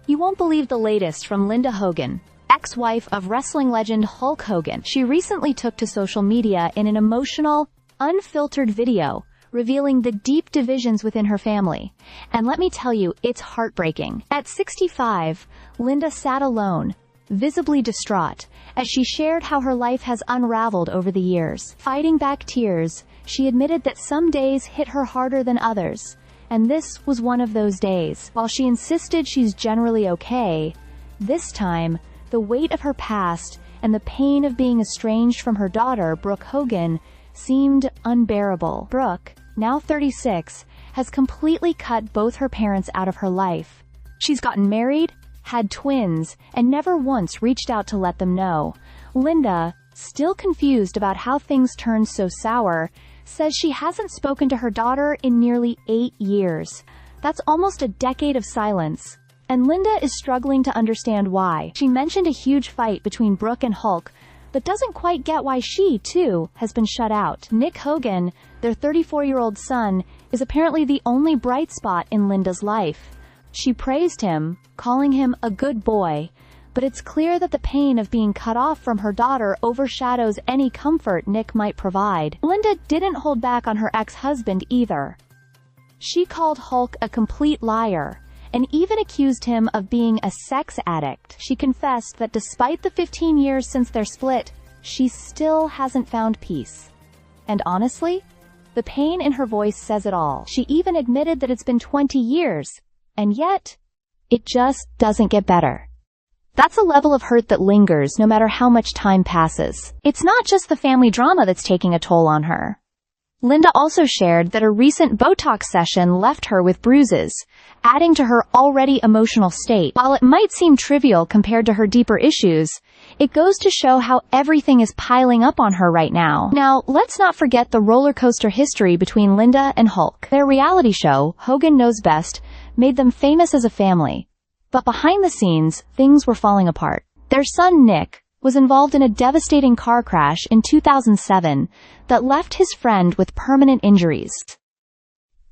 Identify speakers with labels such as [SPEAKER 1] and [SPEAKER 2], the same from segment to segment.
[SPEAKER 1] You won't believe the latest from Linda Hogan, ex-wife of wrestling legend Hulk Hogan. She recently took to social media in an emotional, unfiltered video, revealing the deep divisions within her family. And let me tell you, it's heartbreaking. At 65, Linda sat alone, visibly distraught, as she shared how her life has unraveled over the years. Fighting back tears, she admitted that some days hit her harder than others, and this was one of those days. While she insisted she's generally okay, this time, the weight of her past and the pain of being estranged from her daughter, Brooke Hogan, seemed unbearable. Brooke, now 36, has completely cut both her parents out of her life. She's gotten married, had twins, and never once reached out to let them know. Linda, still confused about how things turned so sour, says she hasn't spoken to her daughter in nearly 8 years. That's almost a decade of silence, and Linda is struggling to understand why. She mentioned a huge fight between Brooke and Hulk, but doesn't quite get why she, too, has been shut out. Nick Hogan, their 34-year-old son, is apparently the only bright spot in Linda's life. She praised him, calling him a good boy, but it's clear that the pain of being cut off from her daughter overshadows any comfort Nick might provide. Linda didn't hold back on her ex-husband either. She called Hulk a complete liar, and even accused him of being a sex addict. She confessed that despite the 15 years since their split, she still hasn't found peace. And honestly, the pain in her voice says it all. She even admitted that it's been 20 years, and yet, it just doesn't get better. That's a level of hurt that lingers no matter how much time passes. It's not just the family drama that's taking a toll on her. Linda also shared that a recent Botox session left her with bruises, adding to her already emotional state. While it might seem trivial compared to her deeper issues, it goes to show how everything is piling up on her right now. Now, let's not forget the roller coaster history between Linda and Hulk. Their reality show, Hogan Knows Best, made them famous as a family. But behind the scenes, things were falling apart. Their son, Nick, was involved in a devastating car crash in 2007 that left his friend with permanent injuries.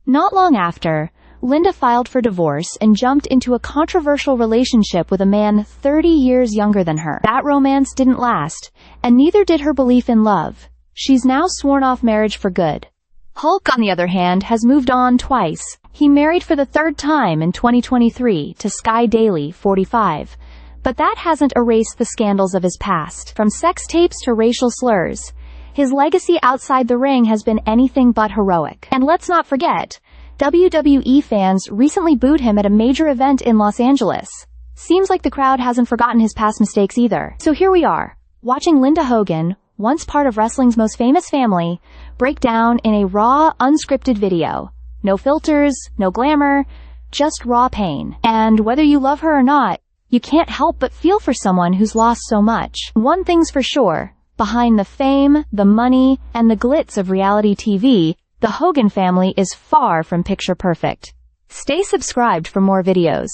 [SPEAKER 1] Not long after, Linda filed for divorce and jumped into a controversial relationship with a man 30 years younger than her. That romance didn't last, and neither did her belief in love. She's now sworn off marriage for good. Hulk, on the other hand, has moved on twice. He married for the third time in 2023 to Sky Daily, 45. But that hasn't erased the scandals of his past. From sex tapes to racial slurs, his legacy outside the ring has been anything but heroic. And let's not forget, WWE fans recently booed him at a major event in Los Angeles. Seems like the crowd hasn't forgotten his past mistakes either. So here we are, watching Linda Hogan, once part of wrestling's most famous family, break down in a raw, unscripted video. No filters, no glamour, just raw pain. And whether you love her or not, you can't help but feel for someone who's lost so much. One thing's for sure, behind the fame, the money, and the glitz of reality TV, the Hogan family is far from picture perfect. Stay subscribed for more videos.